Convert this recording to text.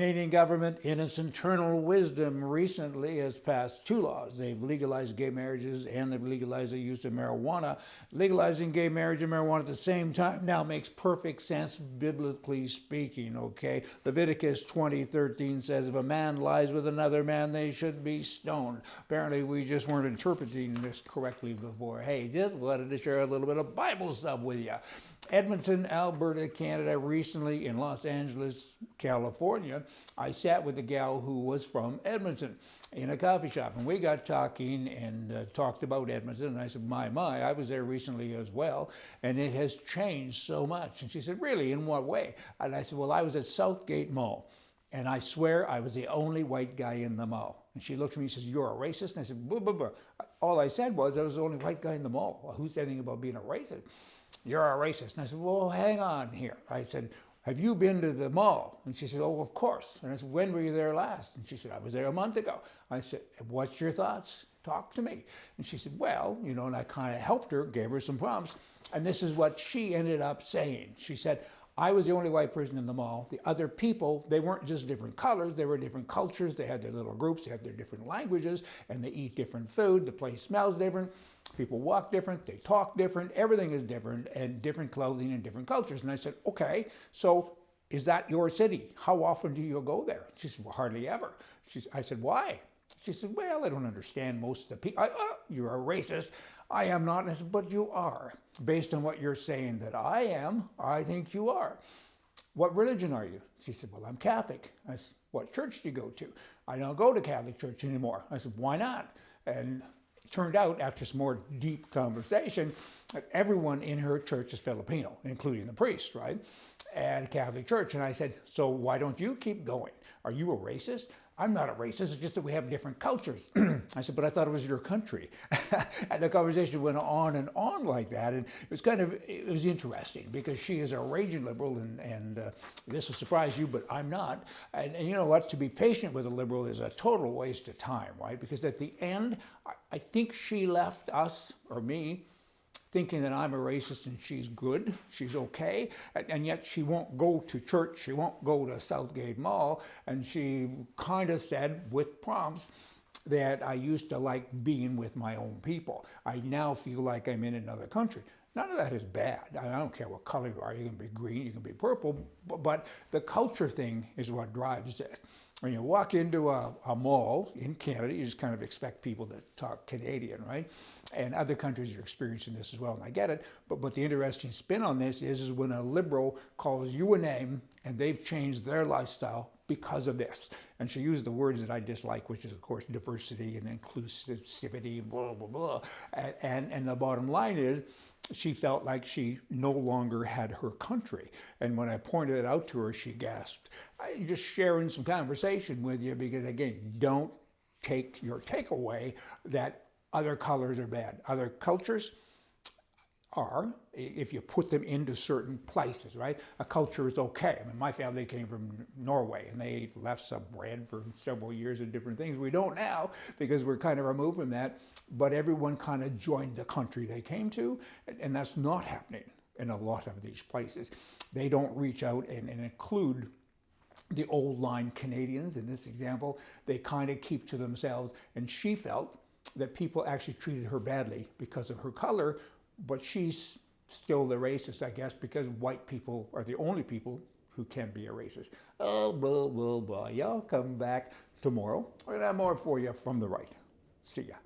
Canadian government, in its internal wisdom, recently has passed two laws. They've legalized gay marriages and they've legalized the use of marijuana. Legalizing gay marriage and marijuana at the same time now makes perfect sense, biblically speaking, okay? Leviticus 20:13 says, if a man lies with another man, they should be stoned. Apparently, we just weren't interpreting this correctly before. Hey, just wanted to share a little bit of Bible stuff with you. Edmonton, Alberta, Canada, recently in Los Angeles, California, I sat with a gal who was from Edmonton in a coffee shop, and we got talking and talked about Edmonton, and I said, my, I was there recently as well, and it has changed so much. And she said, really, in what way? And I said, well, I was at Southgate Mall, and I swear I was the only white guy in the mall. And she looked at me and says, you're a racist? And I said, blah, blah, blah. All I said was I was the only white guy in the mall. Well, who said anything about being a racist? You're a racist. And I said, well, hang on here. I said, have you been to the mall? And she said, oh, of course. And I said, when were you there last? And she said, I was there a month ago. I said, what's your thoughts? Talk to me. And she said, well, you know, and I kind of helped her, gave her some prompts. And this is what she ended up saying. She said, I was the only white person in the mall. The other people, they weren't just different colors, they were different cultures. They had their little groups, they had their different languages, and they eat different food. The place smells different. People walk different, they talk different, everything is different, and different clothing and different cultures. And I said, okay, so is that your city? How often do you go there? She said, well, hardly ever. I said, why? She said, well, I don't understand most of the people. You're a racist. I am not. And I said, but you are. Based on what you're saying that I am, I think you are. What religion are you? She said, well, I'm Catholic. I said, what church do you go to? I don't go to Catholic church anymore. I said, why not? And it turned out, after some more deep conversation, that everyone in her church is Filipino, including the priest, right? And Catholic church. And I said, so why don't you keep going? Are you a racist? I'm not a racist, it's just that we have different cultures. I said, but I thought it was your country. And the conversation went on like that. And it was interesting because she is a raging liberal, and this will surprise you, but I'm not. And you know what? To be patient with a liberal is a total waste of time, right? Because at the end, I think she left us, or me, thinking that I'm a racist and she's good, she's okay, and yet she won't go to church, she won't go to Southgate Mall, and she kind of said, with prompts, that I used to like being with my own people. I now feel like I'm in another country. None of that is bad. I don't care what color you are. You can be green, you can be purple, but the culture thing is what drives this. When you walk into a mall in Canada, you just kind of expect people to talk Canadian, right? And other countries are experiencing this as well, and I get it. But the interesting spin on this is when a liberal calls you a name and they've changed their lifestyle because of this. And she used the words that I dislike, which is, of course, diversity and inclusivity, blah, blah, blah. And the bottom line is, she felt like she no longer had her country. And when I pointed it out to her, she gasped. I'm just sharing some conversation with you because, again, don't take your takeaway that other colors are bad. Other cultures are, if you put them into certain places, right? A culture is okay. I mean, my family came from Norway, and they left some bread for several years and different things. We don't now because we're kind of removed from that, but everyone kind of joined the country they came to, and that's not happening in a lot of these places. They don't reach out and include the old line Canadians in this example. They kind of keep to themselves, and she felt that people actually treated her badly because of her color, but she's still the racist, I guess, because white people are the only people who can be a racist. Oh, blah, blah, blah. Y'all come back tomorrow. We're going to have more for you from the right. See ya.